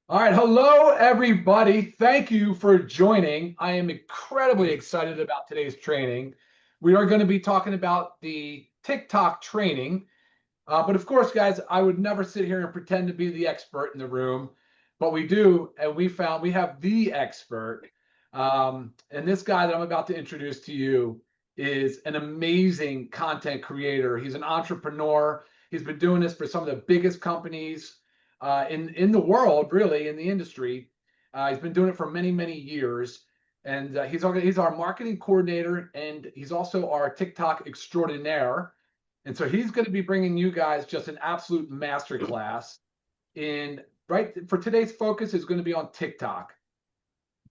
All right. Hello, everybody. Thank you for joining. I am incredibly excited about today's training. We are going to be talking about the TikTok training. But of course, guys, I would never sit here and pretend to be the expert in the room, but we do. And we have the expert. And this guy that I'm about to introduce to you is an amazing content creator. He's an entrepreneur. He's been doing this for some of the biggest companies in the world, really, in the industry. He's been doing it for many years, and he's our marketing coordinator, and he's also our TikTok extraordinaire. And so he's going to be bringing you guys just an absolute masterclass in right for today's focus is going to be on TikTok.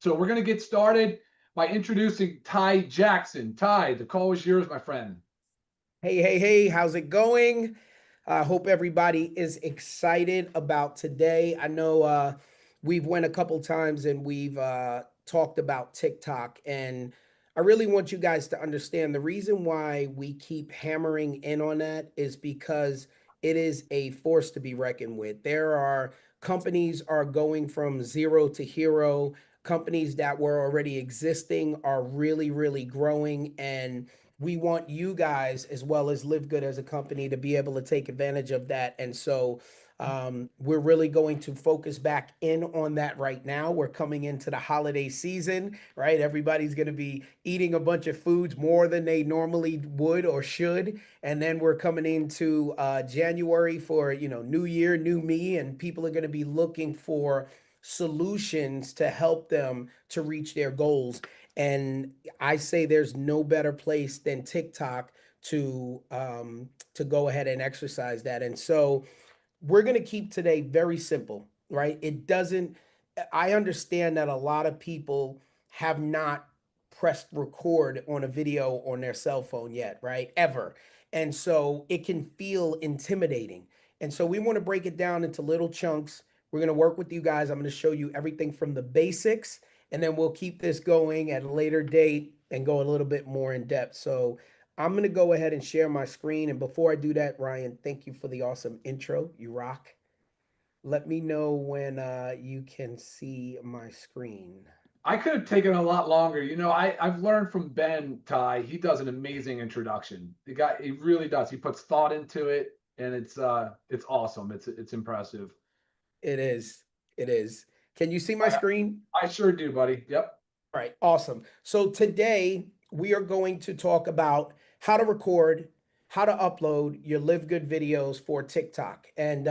So we're going to get started by introducing Ty Jackson. Ty, the call is yours, my friend. Hey, how's it going? I hope everybody is excited about today. I know we've went a couple times and we've talked about TikTok, and I really want you guys to understand the reason why we keep hammering in on that is because it is a force to be reckoned with. There are companies are going from zero to hero. Companies that were already existing are really growing, and we want you guys as well as Live Good as a company to be able to take advantage of that. And so we're really going to focus back in on that right now. We're coming into the holiday season, right? Everybody's going to be eating a bunch of foods more than they normally would or should. And then we're coming into January for, new year, new me, and people are going to be looking for solutions to help them to reach their goals. And I say there's no better place than TikTok to go ahead and exercise that. And so we're going to keep today very simple, right? It doesn't, I understand that a lot of people have not pressed record on a video on their cell phone yet, right? Ever. And so it can feel intimidating. And so we want to break it down into little chunks. We're going to work with you guys. I'm going to show you everything from the basics, and then we'll keep this going at a later date and go a little bit more in depth. So I'm going to go ahead and share my screen. And before I do that, Ryan, thank you for the awesome intro. You rock. Let me know when you can see my screen. I could have taken a lot longer. I've learned from Ben, Ty. He does an amazing introduction. The guy, he really does. He puts thought into it, and it's awesome. It's impressive. It is. It is. Can you see my I, screen? I sure do, buddy. Yep. All right, awesome. So today we are going to talk about how to record, how to upload your Live Good videos for TikTok, and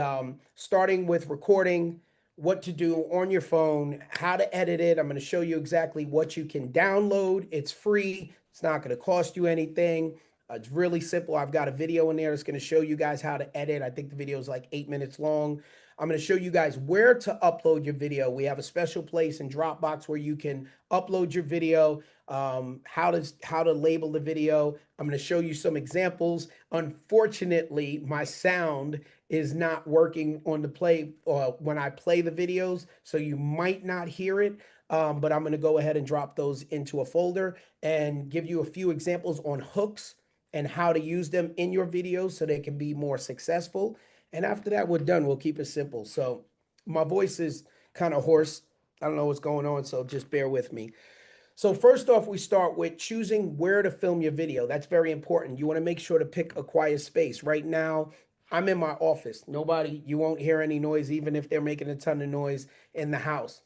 starting with recording, what to do on your phone, how to edit it. I'm going to show you exactly what you can download. It's free. It's not going to cost you anything. It's really simple. I've got a video in there that's going to show you guys how to edit. I think the video is like 8 minutes long. I'm going to show you guys where to upload your video. We have a special place in Dropbox where you can upload your video, how to label the video. I'm going to show you some examples. Unfortunately, my sound is not working on the play when I play the videos, so you might not hear it. But I'm going to go ahead and drop those into a folder and give you a few examples on hooks and how to use them in your videos so they can be more successful. And after that, we're done. We'll keep it simple. So my voice is kind of hoarse. I don't know what's going on, so just bear with me. So first off, we start with choosing where to film your video. That's very important. You want to make sure to pick a quiet space. Right now, I'm in my office. You won't hear any noise, even if they're making a ton of noise in the house.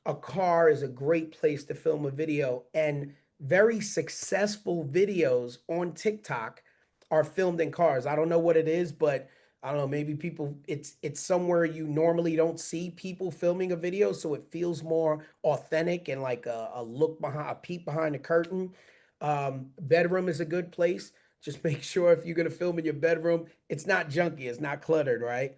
A car is a great place to film a video, and very successful videos on TikTok are filmed in cars. I don't know what it is, but I don't know, maybe people it's somewhere you normally don't see people filming a video, so it feels more authentic and like a look behind a peek behind the curtain. Bedroom is a good place. Just make sure if you're gonna film in your bedroom, it's not junky, it's not cluttered, right?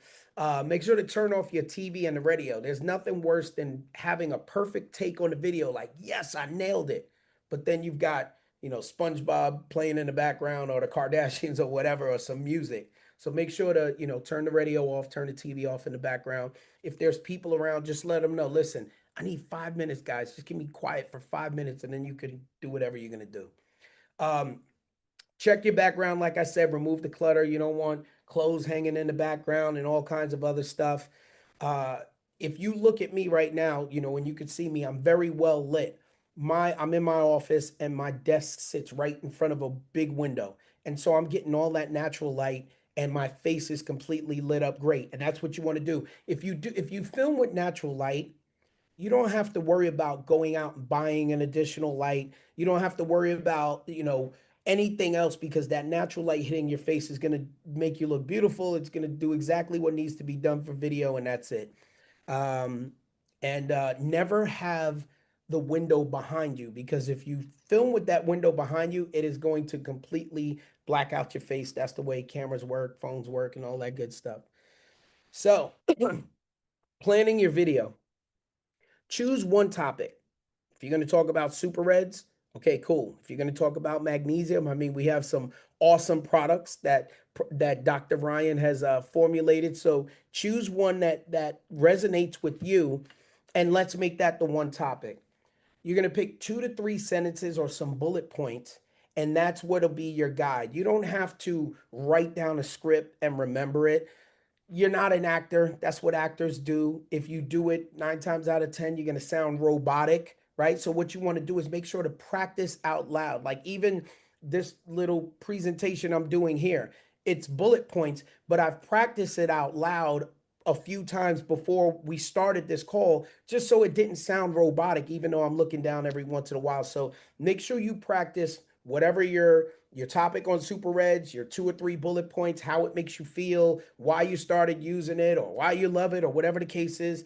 Make sure to turn off your TV and the radio. There's nothing worse than having a perfect take on the video, like, yes, I nailed it. But then you've got, SpongeBob playing in the background or the Kardashians or whatever, or some music. So make sure to, turn the radio off, turn the TV off in the background. If there's people around, just let them know, listen, I need 5 minutes, guys. Just keep me quiet for 5 minutes and then you can do whatever you're going to do. Um, Check your background. Like I said, remove the clutter. You don't want clothes hanging in the background and all kinds of other stuff. Uh, if you look at me right now, you know, when you can see me, I'm very well lit. I'm in my office and my desk sits right in front of a big window. And so I'm getting all that natural light and my face is completely lit up great. And that's what you want to do. If you film with natural light, you don't have to worry about going out and buying an additional light. You don't have to worry about, you know, anything else because that natural light hitting your face is going to make you look beautiful. It's going to do exactly what needs to be done for video, and that's it. Um, and never have the window behind you because if you film with that window behind you, it is going to completely black out your face. That's the way cameras work, phones work, and all that good stuff. So, planning your video. Choose one topic. If you're going to talk about super reds, okay, cool. If you're going to talk about magnesium, I mean, we have some awesome products that Dr. Ryan has formulated. So choose one that resonates with you, and let's make that the one topic. You're going to pick 2 to 3 sentences or some bullet points, and that's what'll be your guide. You don't have to write down a script and remember it. You're not an actor. That's what actors do. If you do it 9 times out of 10, you're going to sound robotic, right? So, what you want to do is make sure to practice out loud. Like, even this little presentation I'm doing here, it's bullet points, but I've practiced it out loud a few times before we started this call, just so it didn't sound robotic, even though I'm looking down every once in a while. So, make sure you practice whatever your topic on super reds, your 2 or 3 bullet points, how it makes you feel, why you started using it or why you love it or whatever the case is.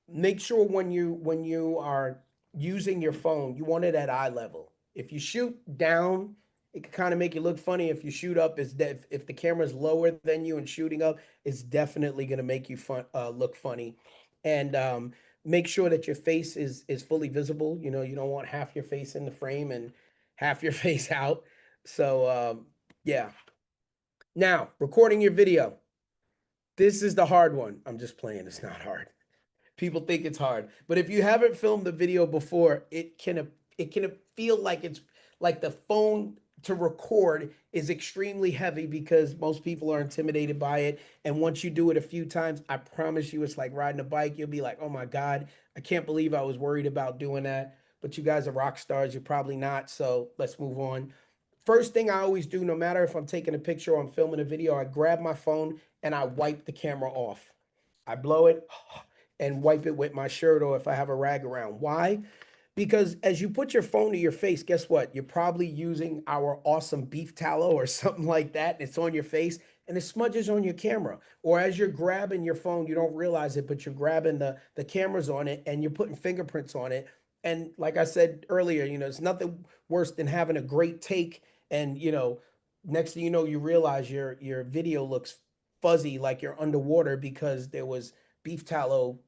Make sure when you are using your phone, you want it at eye level. If you shoot down, it can kind of make you look funny. If you shoot up, is that if the camera's lower than you and shooting up, it's definitely going to make you look funny. And make sure that your face is fully visible. You know, you don't want half your face in the frame and half your face out. So yeah. Now, recording your video. This is the hard one. I'm just playing. It's not hard. People think it's hard, but if you haven't filmed the video before, it can feel like it's like the phone to record is extremely heavy because most people are intimidated by it. And once you do it a few times, I promise you, it's like riding a bike. You'll be like, "Oh my God, I can't believe I was worried about doing that." But you guys are rock stars. You're probably not. So let's move on. First thing I always do, no matter if I'm taking a picture or I'm filming a video, I grab my phone and I wipe the camera off. I blow it and wipe it with my shirt or if I have a rag around. Why? Because as you put your phone to your face, guess what? You're probably using our awesome beef tallow or something like that. And it's on your face and it smudges on your camera. Or as you're grabbing your phone, you don't realize it, but you're grabbing the cameras on it and you're putting fingerprints on it. And like I said earlier, you know, it's nothing worse than having a great take and, you know, next thing you know, you realize your video looks fuzzy like you're underwater because there was beef tallow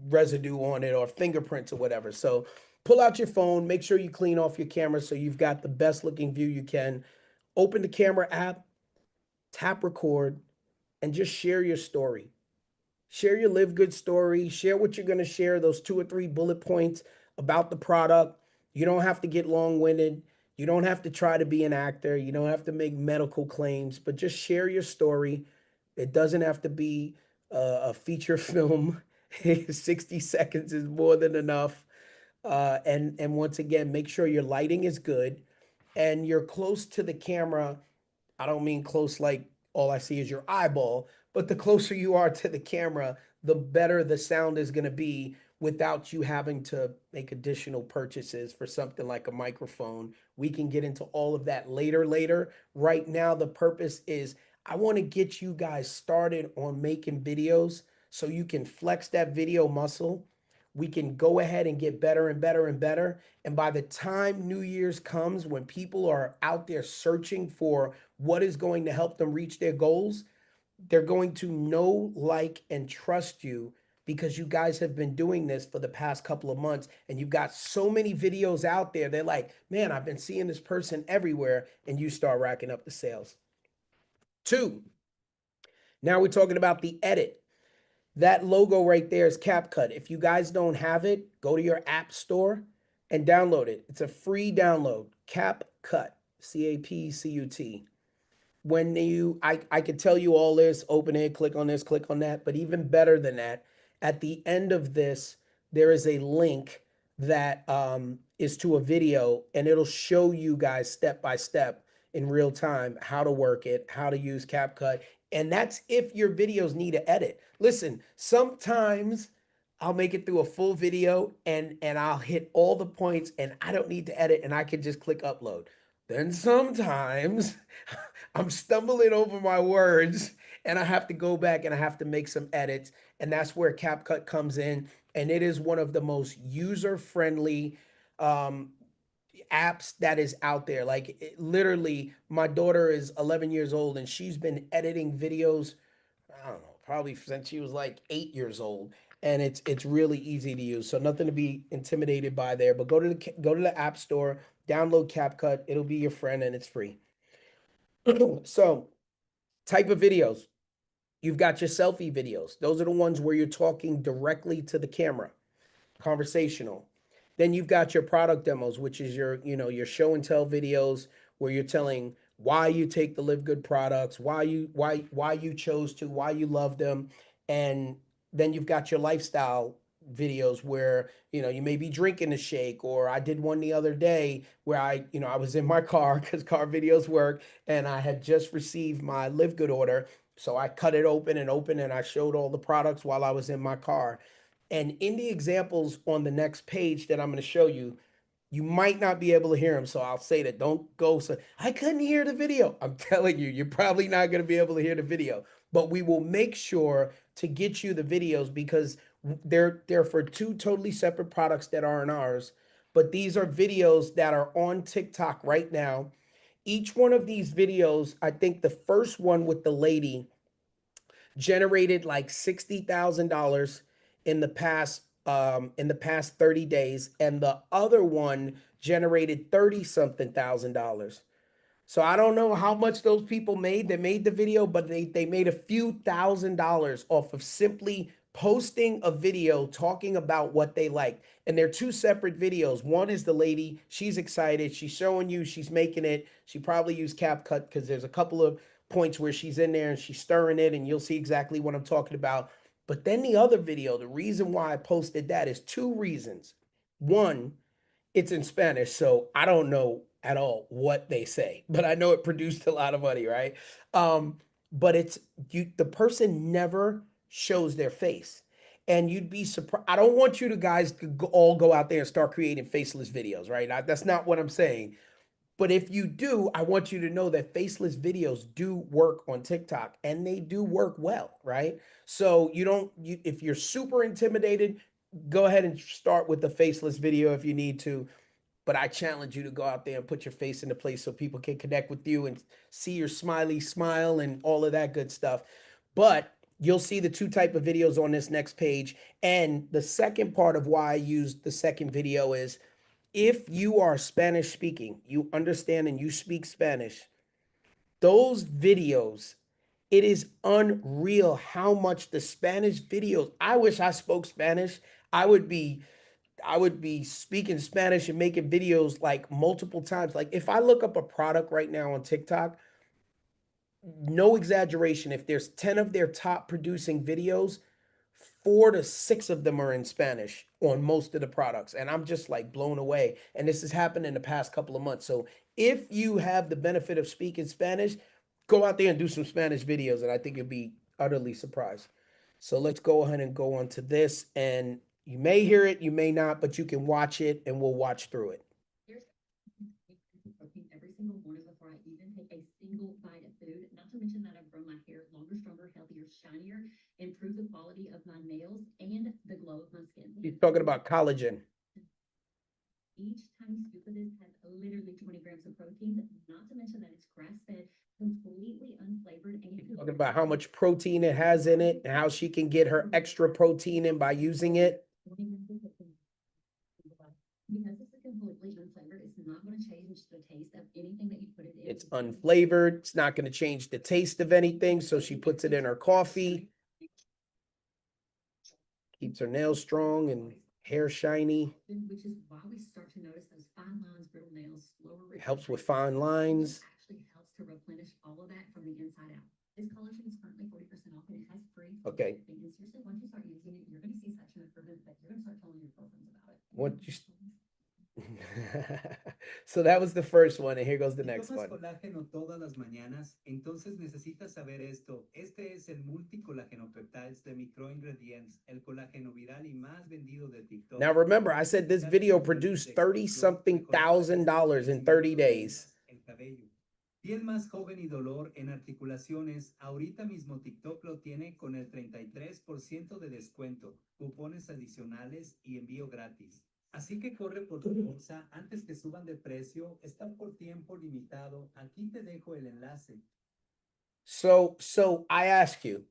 residue on it or fingerprints or whatever. So pull out your phone, make sure you clean off your camera so you've got the best looking view you can. Open the camera app, tap record, and just share your story. Share your live good story. Share what you're going to share, those 2 or 3 bullet points about the product. You don't have to get long winded. You don't have to try to be an actor. You don't have to make medical claims, but just share your story. It doesn't have to be a feature film. 60 seconds is more than enough. And once again, make sure your lighting is good and you're close to the camera. I don't mean close like all I see is your eyeball, but the closer you are to the camera, the better the sound is going to be without you having to make additional purchases for something like a microphone. We can get into all of that later. Right now, the purpose is I want to get you guys started on making videos so you can flex that video muscle. We can go ahead and get better and better and better. And by the time New Year's comes, when people are out there searching for what is going to help them reach their goals, they're going to know, like, and trust you because you guys have been doing this for the past couple of months and you've got so many videos out there. They're like, man, I've been seeing this person everywhere, and you start racking up the sales. 2, now we're talking about the edit. That logo right there is CapCut. If you guys don't have it, go to your app store and download it. It's a free download. CapCut, CapCut. When I could tell you all this, open it, click on this, click on that, but even better than that, At the end of this, there is a link that is to a video, and it'll show you guys step by step in real time how to work it, how to use CapCut. And that's if your videos need to edit. Listen, sometimes I'll make it through a full video and I'll hit all the points and I don't need to edit and I can just click upload. Then sometimes I'm stumbling over my words and I have to go back and I have to make some edits. And that's where CapCut comes in. And it is one of the most user-friendly apps that is out there. Like literally, my daughter is 11 years old and she's been editing videos, I don't know, probably since she was like 8 years old. And it's really easy to use. So nothing to be intimidated by there. But go to the App Store, download CapCut. It'll be your friend and it's free. So type of videos. You've got your selfie videos. Those are the ones where you're talking directly to the camera, conversational. Then you've got your product demos, which is your show and tell videos where you're telling why you take the Live Good products, why you chose to, why you love them. And then you've got your lifestyle videos where you may be drinking a shake, or I did one the other day where I was in my car because car videos work, and I had just received my Live Good order. So I cut it open and I showed all the products while I was in my car. And in the examples on the next page that I'm going to show you, you might not be able to hear them. So I'll say that don't go say, I couldn't hear the video. I'm telling you, you're probably not going to be able to hear the video. But we will make sure to get you the videos because they're for two totally separate products that aren't ours. But these are videos that are on TikTok right now. Each one of these videos, I think the first one with the lady generated like $60,000 in the past 30 days, and the other one generated 30 something thousand dollars. So I don't know how much those people made that made the video, but they made a few $1,000s off of simply posting a video talking about what they liked. And they're two separate videos. One is the lady, she's excited, she's showing you, she's making it. She probably used CapCut because there's a couple of points where she's in there and she's stirring it, and you'll see exactly what I'm talking about. But then the other video, the reason why I posted that is two reasons. One, it's in Spanish, so I don't know at all what they say, but I know it produced a lot of money, right? But the person never shows their face. And you'd be surprised. I don't want you to guys to all go out there and start creating faceless videos, right? That's not what I'm saying. But if you do, I want you to know that faceless videos do work on TikTok and they do work well, right? So if you're super intimidated, go ahead and start with the faceless video if you need to. But I challenge you to go out there and put your face into place so people can connect with you and see your smiley smile and all of that good stuff. But you'll see the two type of videos on this next page. And the second part of why I used the second video is if you are Spanish speaking, you understand and you speak Spanish, those videos, it is unreal how much the Spanish videos, I wish I spoke Spanish. I would be speaking Spanish and making videos like multiple times. Like if I look up a product right now on TikTok, no exaggeration, if there's 10 of their top producing videos, 4 to 6 of them are in Spanish on most of the products. And I'm just like blown away. And this has happened in the past couple of months. So if you have the benefit of speaking Spanish, go out there and do some Spanish videos. And I think you'll be utterly surprised. So let's go ahead and go on to this. And you may hear it, you may not, but you can watch it and we'll watch through it. Protein every single morning before I even take a single bite of food. Not to mention that I've grown my hair longer, stronger, healthier, shinier, improved the quality of my nails and the glow of my skin. He's talking about collagen. Each tiny scoop of this has literally 20 grams of protein, not to mention that it's grass-fed, completely unflavored, and you Talking about how much protein it has in it and how she can get her extra protein in by using it. Because this is completely unflavored, it's not going to change the taste of anything that you put it in. It's unflavored. It's not going to change the taste of anything. So she puts it in her coffee. Keeps her nails strong and hair shiny. Which is why we start to notice those fine lines, brittle nails, slower. It helps with fine lines. Actually helps to replenish all of that from the inside out. This collagen is currently 40% off and it has free. Okay. And seriously, once you start using it, you're going to What you so that was the first one, and here goes the Si next tomas one. colágeno todas las mañanas, entonces necesitas saber esto. Este es el multicolágeno peptides de microingredients, el colágeno viral y más vendido de TikTok. Now remember, I said this video produced 30 something thousand dollars in 30 days. El cabello. Piel más joven y dolor en articulaciones. Ahorita mismo TikTok lo tiene con el 33% de descuento, cupones adicionales y envío gratis. Así que corre por tu bolsa antes que suban de precio. Están por tiempo limitado. Aquí te dejo el enlace. So I ask you,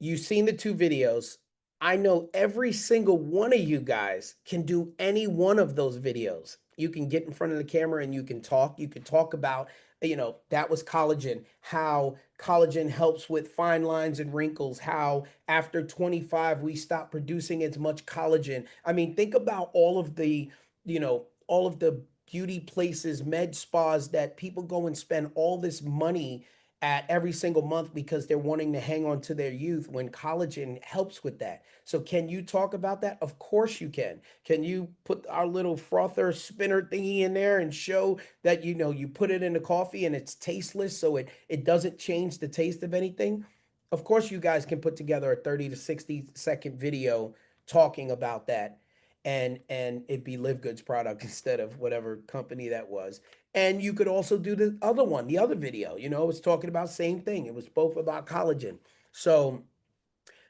you've seen the two videos. I know every single one of you guys can do any one of those videos. You can get in front of the camera and you can talk. You can talk about, that was collagen, how collagen helps with fine lines and wrinkles, how after 25 we stop producing as much collagen. I mean, think about all of the beauty places, med spas that people go and spend all this money at every single month because they're wanting to hang on to their youth when collagen helps with that. So can you talk about that? Of course you can. Can you put our little frother spinner thingy in there and show that you put it in the coffee and it's tasteless so it doesn't change the taste of anything? Of course you guys can put together a 30 to 60-second video talking about that and it be Live Good's product instead of whatever company that was. And you could also do the other one, the other video, it was talking about same thing. It was both about collagen. So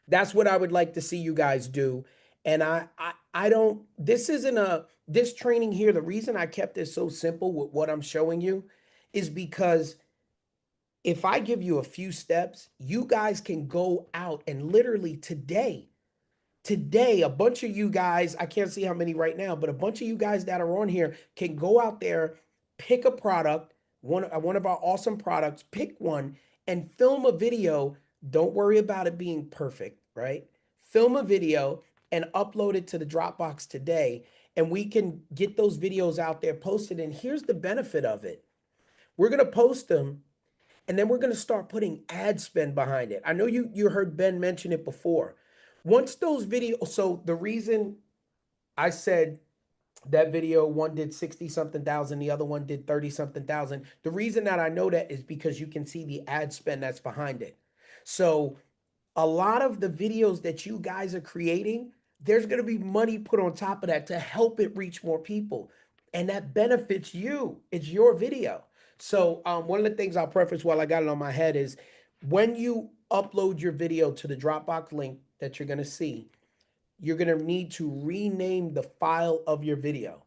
that's what I would like to see you guys do. And I don't, this training here, the reason I kept this so simple with what I'm showing you is because if I give you a few steps, you guys can go out and literally today, a bunch of you guys, I can't see how many right now, but a bunch of you guys that are on here can go out there, pick a product, one of our awesome products, pick one and film a video. Don't worry about it being perfect, right? Film a video and upload it to the Dropbox today, and we can get those videos out there posted. And here's the benefit of it. We're going to post them and then we're going to start putting ad spend behind it. I know you heard Ben mention it before. Once those videos, so the reason I said that video, one did 60 something thousand, the other one did 30 something thousand. The reason that I know that is because you can see the ad spend that's behind it. So a lot of the videos that you guys are creating, there's going to be money put on top of that to help it reach more people. And that benefits you. It's your video. So one of the things I'll preface while I got it on my head is when you upload your video to the Dropbox link that you're going to see, you're going to need to rename the file of your video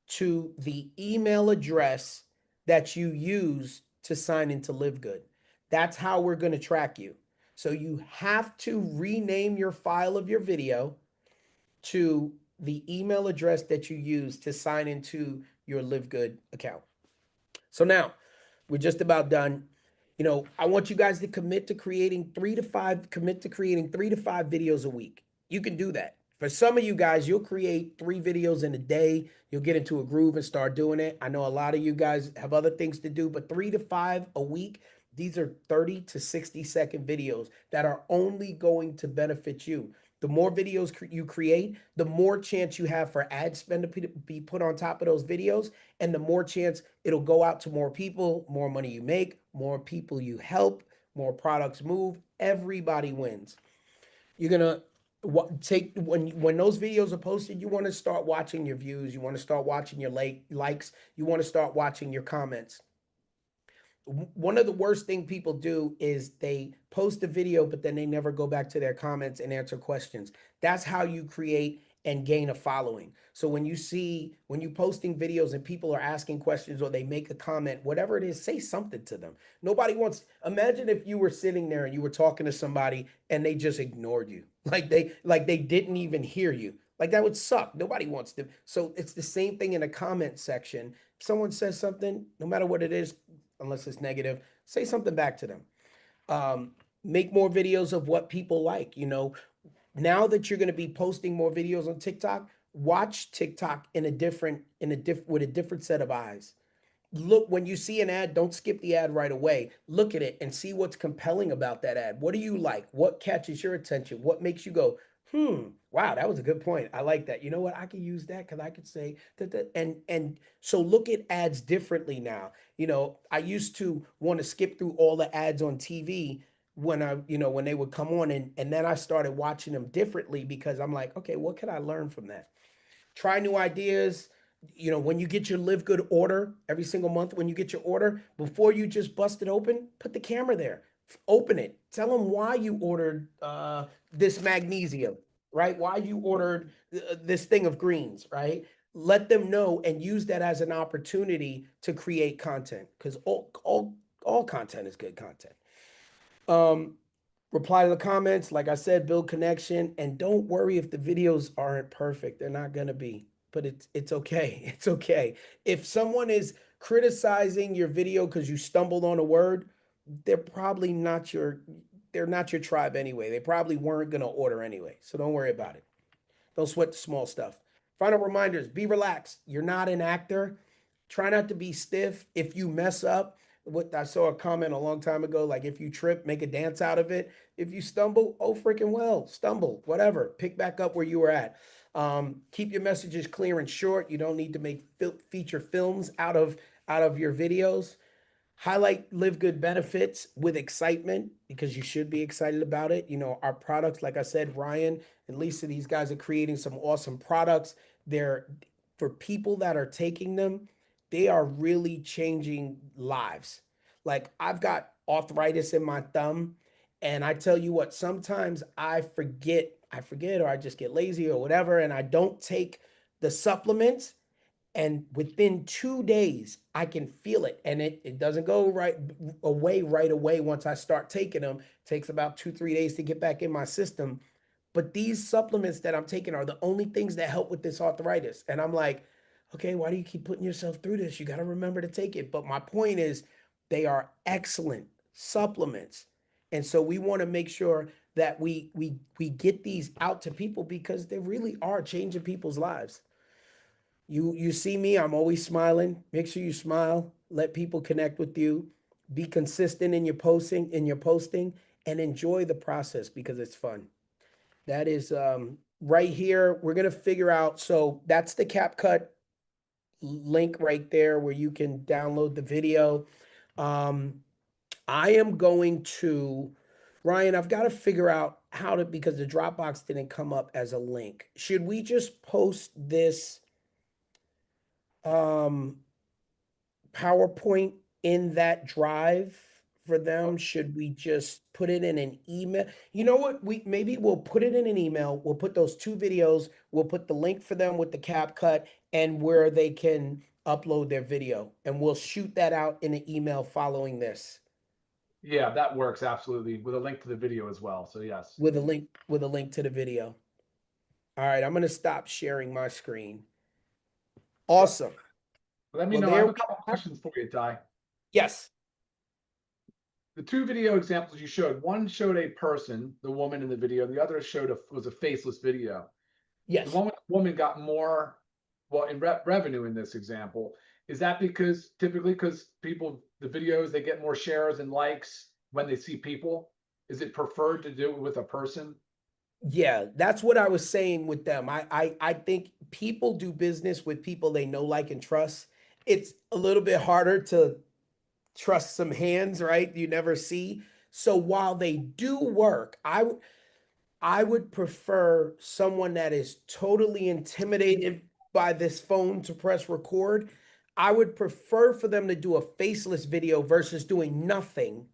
to the email address that you use to sign into Live Good. That's how we're going to track you. So you have to rename your file of your video to the email address that you use to sign into your Live Good account. So now we're just about done. I want you guys to commit to creating 3 to 5 videos a week. You can do that. For some of you guys, you'll create 3 videos in a day. You'll get into a groove and start doing it. I know a lot of you guys have other things to do, but 3 to 5 a week, these are 30 to 60-second videos that are only going to benefit you. The more videos you create, the more chance you have for ad spend to be put on top of those videos, and the more chance it'll go out to more people, more money you make, more people you help, more products move. Everybody wins. You're gonna take when those videos are posted, you want to start watching your views, you want to start watching your likes, you want to start watching your comments. One of the worst thing people do is they post a video, but then they never go back to their comments and answer questions. That's how you create and gain a following. So when you posting videos and people are asking questions or they make a comment, whatever it is, say something to them. Nobody wants, imagine if you were sitting there and you were talking to somebody and they just ignored you. Like they didn't even hear you. Like that would suck. Nobody wants to. So it's the same thing in a comment section. If someone says something, no matter what it is, unless it's negative, say something back to them. Make more videos of what people like. Now that you're going to be posting more videos on TikTok, watch TikTok with a different set of eyes. Look, when you see an ad, don't skip the ad right away. Look at it and see what's compelling about that ad. What do you like? What catches your attention? What makes you go, Wow, that was a good point. I like that. You know what? I could use that because I could say that, and so look at ads differently now. You know, I used to want to skip through all the ads on TV when when they would come on, and then I started watching them differently because I'm like, okay, what can I learn from that? Try new ideas. You know, when you get your Live Good order every single month, when you get your order, before you just bust it open, put the camera there, open it, tell them why you ordered this magnesium, right? Why you ordered this thing of greens, right? Let them know and use that as an opportunity to create content because all content is good content. Um, Reply to the comments. Like I said, build connection, and don't worry if the videos aren't perfect. They're not gonna be, but it's okay. It's okay. If someone is criticizing your video because you stumbled on a word, they're probably not your they're not your tribe anyway. They probably weren't gonna order anyway. So don't worry about it. Don't sweat the small stuff. Final reminders, be relaxed. You're not an actor. Try not to be stiff. If you mess up, what I saw a comment a long time ago, like if you trip, make a dance out of it. If you stumble, oh freaking well, stumble, whatever. Pick back up where you were at. Keep your messages clear and short. You don't need to make feature films out of your videos. Highlight Live Good benefits with excitement because you should be excited about it. You know, our products, like I said, Ryan and Lisa, these guys are creating some awesome products. They're for people that are taking them, they are really changing lives. Like I've got arthritis in my thumb, and I tell you what, sometimes I forget, or I just get lazy or whatever, and I don't take the supplements, and within 2 days I can feel it, and it doesn't go right away once I start taking them. It takes about 2 3 days to get back in my system, but these supplements that I'm taking are the only things that help with this arthritis, and I'm like, okay, why do you keep putting yourself through this? You got to remember to take it. But my point is they are excellent supplements, and so we want to make sure that we get these out to people because they really are changing people's lives. You see me, I'm always smiling. Make sure you smile. Let people connect with you. Be consistent in your posting and enjoy the process because it's fun. That is right here. We're gonna figure out. So that's the CapCut link right there where you can download the video. Um, I am going to, Ryan, I've got to figure out how to, because the Dropbox didn't come up as a link. Should we just post this um PowerPoint in that drive for them? Should we just put it in an email? You know what? Maybe we'll put it in an email. We'll put those two videos. We'll put the link for them with the CapCut and where they can upload their video. And we'll shoot that out in an email following this Yeah, that works absolutely with a link to the video as well. So yes. with a link to the video. All right, I'm gonna stop sharing my screen. Awesome. Let me Well, know. I there have a we couple have. questions for you, Ty. Yes. The two video examples you showed, one showed a person, the woman in the video, and the other was a faceless video. The Yes. one with the woman got more, well, in revenue in this example. Is that because typically because people, the videos, they get more shares and likes when they see people? Is it preferred to do it with a person? Yeah, that's what I was saying with them. I think people do business with people they know, like, and trust. It's a little bit harder to trust some hands, right? You never see. So while they do work, I would prefer someone that is totally intimidated by this phone to press record. I would prefer for them to do a faceless video versus doing nothing,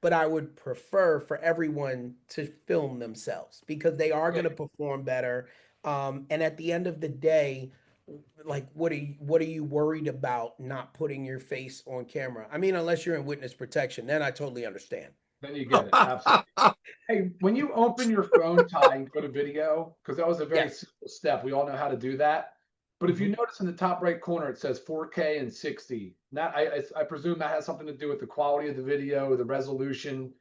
but I would prefer for everyone to film themselves because they are going to perform better. And at the end of the day, like what are you worried about not putting your face on camera? I mean, unless you're in witness protection, then I totally understand. Then you get it. Absolutely. Hey, when you open your phone, Ty, and go to video, because that was a very Yes. simple step. We all know how to do that. But if you Mhm. notice in the top right corner, it says 4K and 60. Not, I presume that has something to do with the quality of the video, the resolution,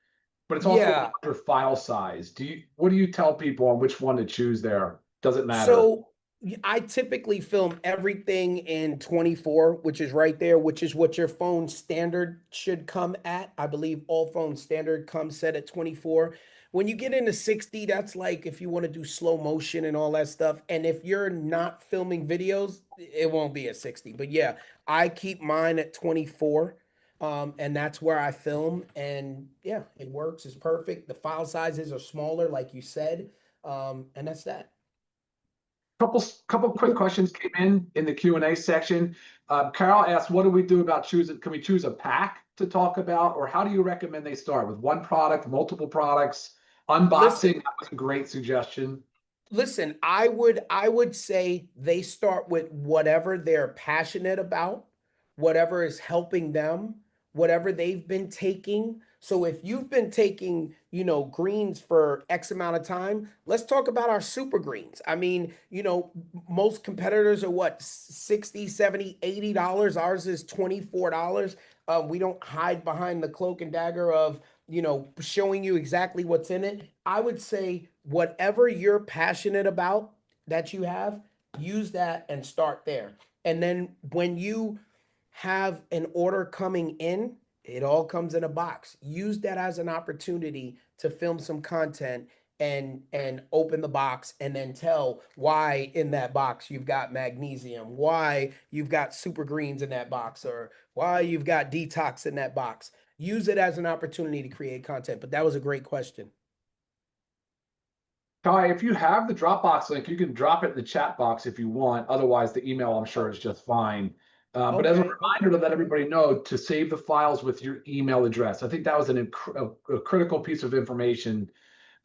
but it's also a Yeah. larger file size. What do you tell people on which one to choose there? Does it matter? So I typically film everything in 24, which is right there, which is what your phone standard should come at. I believe all phone standard comes set at 24. when you get into 60, that's like if you want to do slow motion and all that stuff. And if you're not filming videos, it won't be at 60. But yeah, I keep mine at 24. And that's where I film. And yeah, it works. It's perfect. The file sizes are smaller, like you said. And that's that. Couple quick questions came in the Q&A section. Carol asked, what do we do about choosing? Can we choose a pack to talk about, or how do you recommend they start with one product, multiple products, unboxing? That was a great suggestion. Listen, I would say they start with whatever they're passionate about, whatever is helping them, whatever they've been taking. So if you've been taking, greens for X amount of time, let's talk about our super greens. I mean, most competitors are what, 60, 70, $80. Ours is $24. We don't hide behind the cloak and dagger of, showing you exactly what's in it. I would say whatever you're passionate about that you have, use that and start there. And then when you have an order coming in, it all comes in a box. Use that as an opportunity to film some content and open the box and then tell why in that box you've got magnesium, why you've got super greens in that box, or why you've got detox in that box. Use it as an opportunity to create content. But that was a great question. Kai, if you have the Dropbox link, you can drop it in the chat box if you want. Otherwise, the email, I'm sure, is just fine. But as a reminder to let everybody know to save the files with your email address. I think that was a critical piece of information,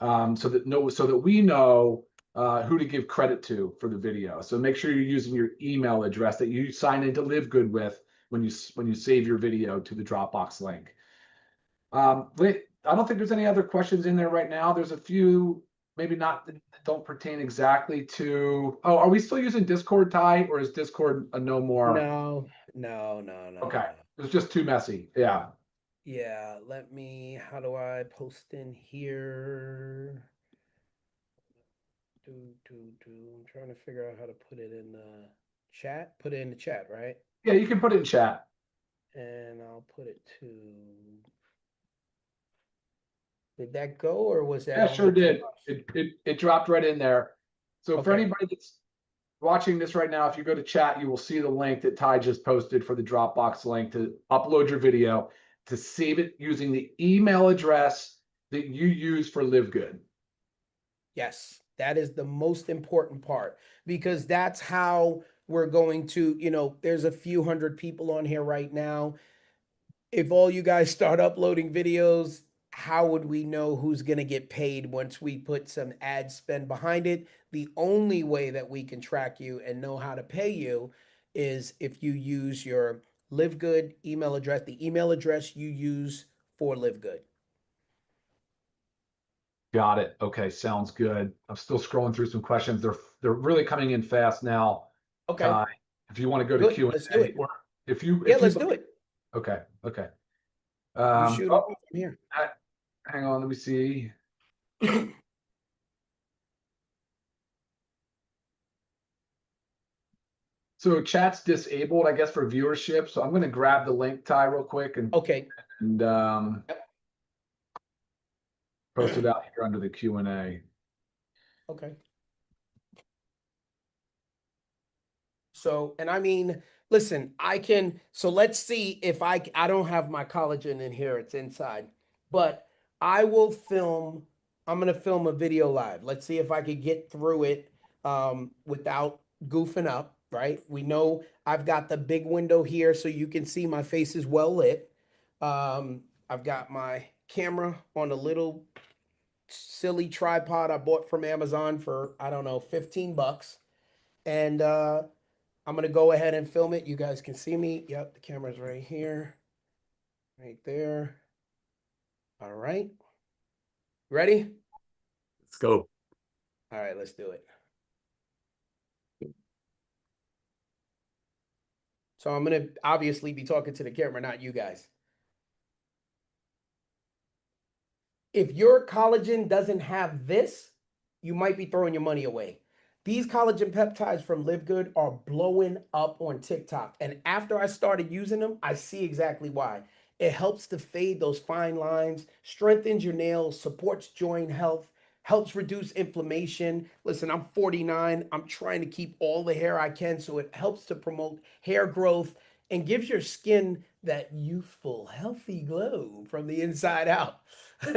so that we know who to give credit to for the video. So make sure you're using your email address that you sign into Live Good with when you save your video to the Dropbox link. Wait, I don't think there's any other questions in there right now. There's a few, maybe not, that don't pertain exactly to. Oh, are we still using Discord, Ty, or is Discord a no more? No. Okay, it's just too messy. Yeah. Yeah, how do I post in here? I'm trying to figure out how to put it in the chat. Put it in the chat, right? Yeah, you can put it in chat. And I'll put it to. Did that go, or was that? Yeah, only sure to did. us? It dropped right in there. So for Okay. anybody that's watching this right now, if you go to chat, you will see the link that Ty just posted for the Dropbox link to upload your video, to save it using the email address that you use for Live Good. Yes, that is the most important part, because that's how we're going to, there's a few hundred people on here right now. If all you guys start uploading videos, how would we know who's going to get paid once we put some ad spend behind it? The only way that we can track you and know how to pay you is if you use your Live Good email address, the email address you use for Live Good. Got it. Okay, sounds good. I'm still scrolling through some questions. They're really coming in fast now. Okay. Ty, if you want to go to Good. Q&A, Let's do it. or if you Let's do it. Okay. Okay. You shoot off from here. Hang on, let me see. So chat's disabled, I guess, for viewership. So I'm going to grab the link, Ty, real quick, and Okay. post it out here under the Q&A. Okay. So, and I mean, listen, so let's see if I don't have my collagen in here, it's inside, but I'm going to film a video live. Let's see if I could get through it without goofing up, right? We know I've got the big window here so you can see my face is well lit. I've got my camera on a little silly tripod I bought from Amazon for, I don't know, 15 bucks. And I'm going to go ahead and film it. You guys can see me. Yep, the camera's right here. Right there. All right. Ready? Let's go. All right, let's do it. So I'm going to obviously be talking to the camera, not you guys. If your collagen doesn't have this, you might be throwing your money away. These collagen peptides from Live Good are blowing up on TikTok. And after I started using them, I see exactly why. It helps to fade those fine lines, strengthens your nails, supports joint health, helps reduce inflammation. Listen, I'm 49. I'm trying to keep all the hair I can, so it helps to promote hair growth and gives your skin that youthful, healthy glow from the inside out.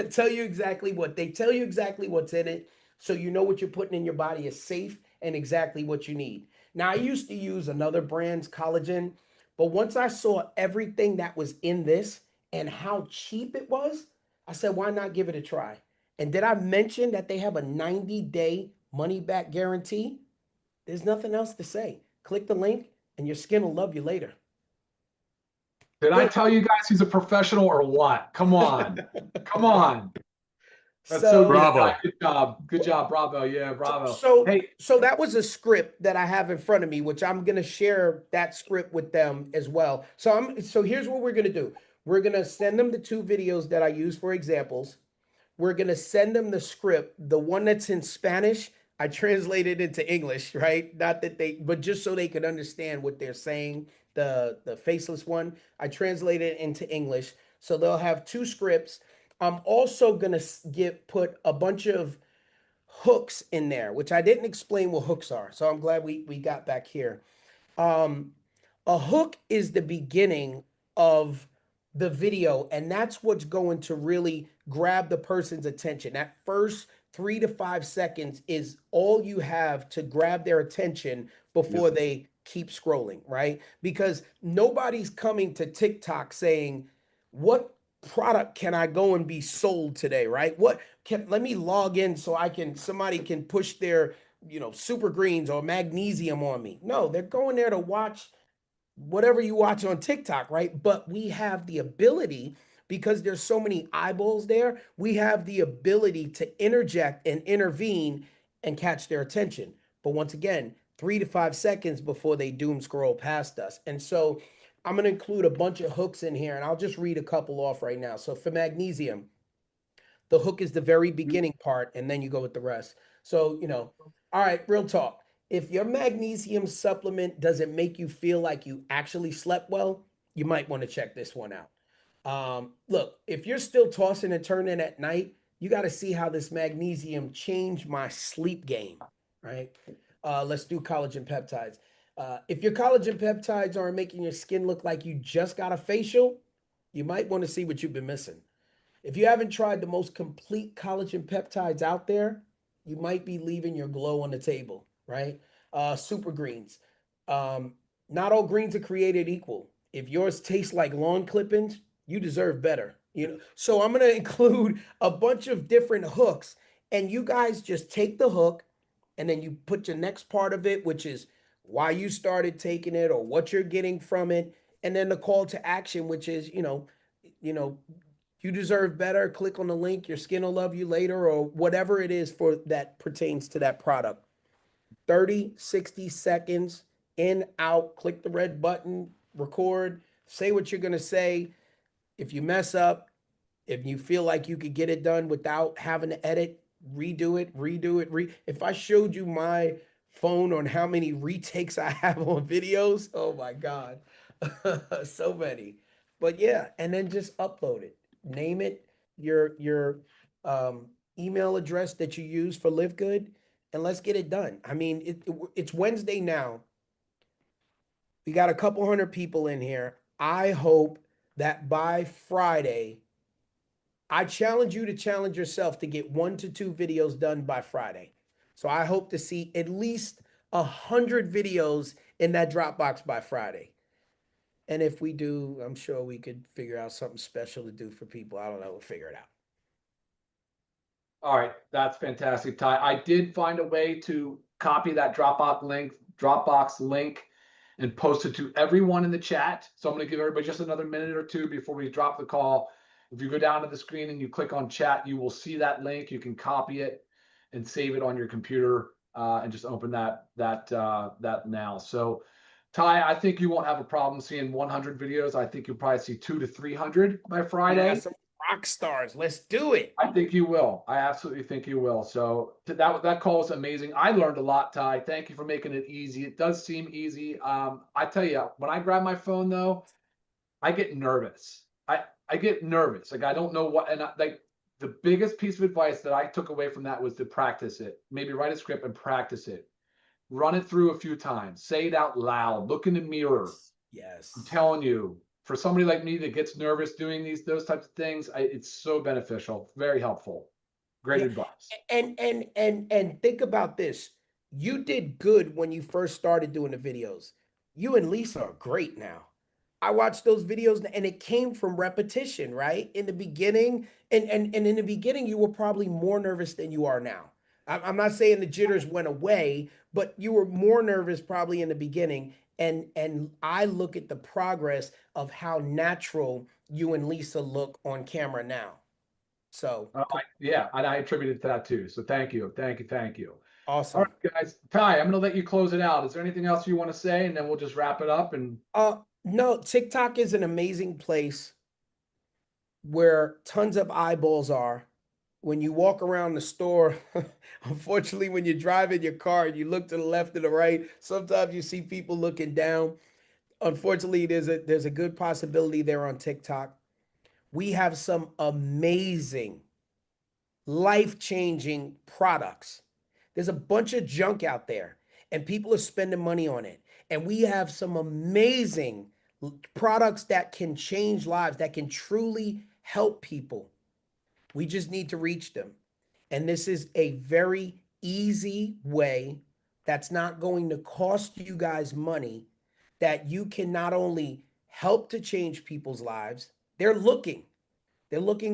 Tell you exactly what they tell you exactly what's in it, so you know what you're putting in your body is safe and exactly what you need. Now, I used to use another brand's collagen, but once I saw everything that was in this and how cheap it was, I said, why not give it a try? And did I mention that they have a 90-day money back guarantee? There's nothing else to say. Click the link and your skin will love you later. Did I Good. tell you guys he's a professional or what? Come on. Come on. That's so good, So, Ty. Bravo. Good job. Good job. Bravo. Yeah, bravo. so, Hey, so that was a script that I have in front of me, which I'm gonna share that script with them as well. So here's what we're gonna do. We're gonna send them the 2 videos that I use for examples. We're gonna send them the script, the one that's in Spanish. I translated into English, right? Not that they, but just so they could understand what they're saying. The faceless one, I translated it into English, so they'll have 2 scripts. I'm also gonna put a bunch of hooks in there, which I didn't explain what hooks are. So I'm glad we got back here. Um, a hook is the beginning of the video, and that's what's going to really grab the person's attention. That first 3 to 5 seconds is all you have to grab their attention before they keep scrolling, right? Because nobody's coming to TikTok saying, what product can I go and be sold today, right? What can, let me log in so I can, somebody can push their, super greens or magnesium on me. No, they're going there to watch whatever you watch on TikTok, right? But we have the ability, because there's so many eyeballs there, we have the ability to interject and intervene and catch their attention. But once again, 3 to 5 seconds before they doom scroll past us. And so I'm going to include a bunch of hooks in here, and I'll just read a couple off right now. So for magnesium, the hook is the very beginning part, and then you go with the rest. So, all right, real talk. If your magnesium supplement doesn't make you feel like you actually slept well, you might want to check this one out. Look, if you're still tossing and turning at night, you got to see how this magnesium changed my sleep game, right? Let's do collagen peptides. If your collagen peptides aren't making your skin look like you just got a facial, you might want to see what you've been missing. If you haven't tried the most complete collagen peptides out there, you might be leaving your glow on the table, right? Super greens. Not all greens are created equal. If yours tastes like lawn clippings, you deserve better. So I'm gonna include a bunch of different hooks, and you guys just take the hook, and then you put your next part of it, which is why you started taking it or what you're getting from it, and then the call to action, which is you deserve better. Click on the link. Your skin will love you later, or whatever it is for that pertains to that product. 30, 60 seconds in, out, click the red button, record, say what you're going to say. If you mess up, if you feel like you could get it done without having to edit, redo it. If I showed you my phone on how many retakes I have on videos, oh my God, so many. But yeah, and then just upload it. Name it your email address that you use for Live Good, and let's get it done. I mean, it's Wednesday now. We got a couple hundred people in here. I hope that by Friday, I challenge you to challenge yourself to get 1 to 2 videos done by Friday. So I hope to see at least 100 videos in that Dropbox by Friday. And if we do, I'm sure we could figure out something special to do for people. I don't know. We'll figure it out. all right. That's fantastic, Ty. I did find a way to copy that Dropbox link and post it to everyone in the chat. So I'm going to give everybody just another minute or two before we drop the call. If you go down to the screen and you click on chat, you will see that link. You can copy it and save it on your computer and just open that now. So Ty, I think you won't have a problem seeing 100 videos. I think you'll probably see 200 to 300 by Friday. Yeah, some rock stars. Let's do it. I think you will. I absolutely think you will. So that call was amazing. I learned a lot, Ty. Thank you for making it easy. It does seem easy. I tell you, when I grab my phone though, I get nervous. I get nervous. Like I don't know what, and like the biggest piece of advice that I took away from that was to practice it. Maybe write a script and practice it. Run it through a few times. Say it out loud. Look in the mirror. Yes. I'm telling you, for somebody like me that gets nervous doing those types of things, it's so beneficial. Very helpful. Great Yeah. advice. And think about this. You did good when you first started doing the videos. You and Lisa are great now. I watched those videos and it came from repetition, right? In the beginning, and in the beginning, you were probably more nervous than you are now. I'm not saying the jitters went away, but you were more nervous probably in the beginning. And I look at the progress of how natural you and Lisa look on camera now. So Yeah, and I attributed to that too. So thank you. Thank you. All awesome. right, guys. Ty, I'm going to let you close it out. Is there anything else you want to say? And then we'll just wrap it up. And No, TikTok is an amazing place where tons of eyeballs are. When you walk around the store, unfortunately, when you drive in your car and you look to the left and the right, sometimes you see people looking down. Unfortunately, there's a good possibility there on TikTok. We have some amazing, life-changing products. There's a bunch of junk out there, and people are spending money on it. And we have some amazing products that can change lives, that can truly help people. We just need to reach them. And this is a very easy way that's not going to cost you guys money, that you can not only help to change people's lives, they're looking. They're looking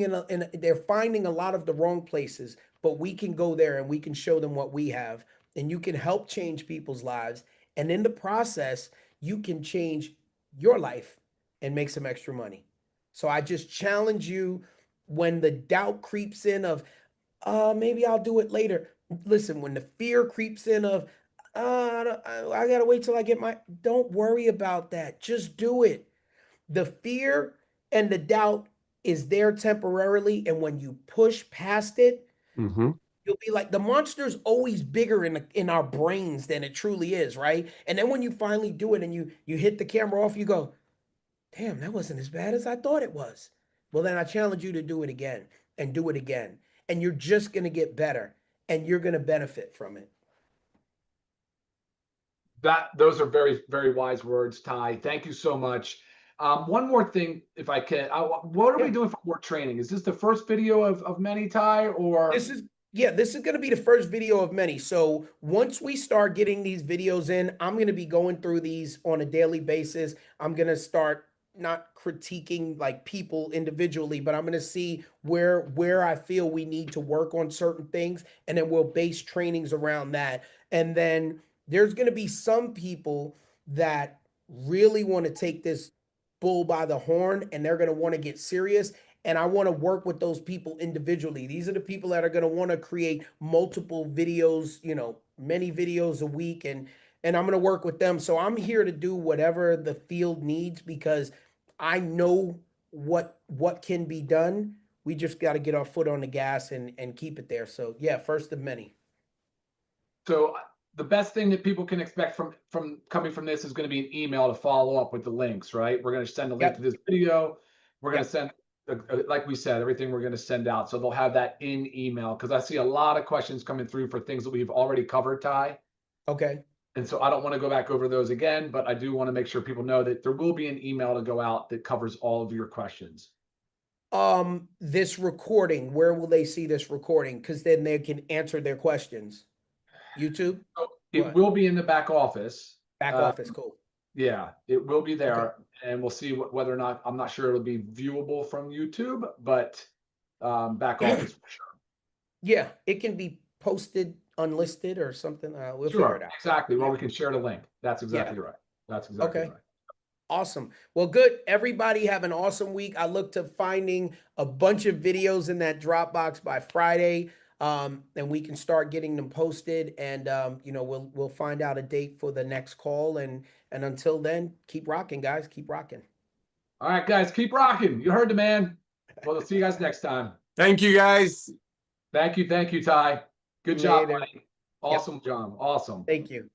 they're finding a lot of the wrong places, but we can go there and we can show them what we have, and you can help change people's lives. And in the process, you can change your life and make some extra money. So I just challenge you, when the doubt creeps in of, maybe I'll do it later. Listen, when the fear creeps in of, I gotta wait till I get don't worry about that. Just do it. The fear and the doubt is there temporarily, and when you push past it, you'll be like, the monster's always bigger in our brains than it truly is, right? And then when you finally do it and you hit the camera off, you go, damn, that wasn't as bad as I thought it was. Well, then I challenge you to do it again and do it again, and you're just going to get better, and you're going to benefit from it. those are very, very wise words, Ty. Thank you so much. One more thing, if I can. What are we doing for more training? Is this the first video of many, Ty, or? This is going to be the first video of many. So once we start getting these videos in, I'm going to be going through these on a daily basis. I'm going to start not critiquing like people individually, but I'm going to see where I feel we need to work on certain things, and then we'll base trainings around that. And then there's going to be some people that really want to take this bull by the horn, and they're going to want to get serious, and I want to work with those people individually. These are the people that are going to want to create multiple videos, many videos a week, and I'm going to work with them. So I'm here to do whatever the field needs, because I know what can be done. We just got to get our foot on the gas and keep it there. So yeah, first of many. So the best thing that people can expect from coming from this is going to be an email to follow up with the links, right? We're going to send a link to this video. We're going to send, like we said, everything we're going to send out. So they'll have that in email, because I see a lot of questions coming through for things that we've already covered, Ty. Okay. And so I don't want to go back over those again, but I do want to make sure people know that there will be an email to go out that covers all of your questions. This recording, where will they see this recording? Because then they can answer their questions. YouTube? So it will be in the back office. Back office, cool. Yeah, it will be there, and we'll see whether or not, I'm not sure it'll be viewable from YouTube, but back office for sure. Yeah, it can be posted unlisted or something. We'll figure it out. Exactly. Well, we can share the link. That's exactly right. That's exactly right. Awesome. Well, good. Everybody have an awesome week. I look to finding a bunch of videos in that Dropbox by Friday. And we can start getting them posted, and we'll find out a date for the next call, and until then, keep rocking, guys. Keep rocking. All right, guys, keep rocking. You heard the man. Well, we'll see you guys next time. Thank you, guys. Thank you, Ty. Good job, Later. buddy. Awesome job. Awesome. Thank you.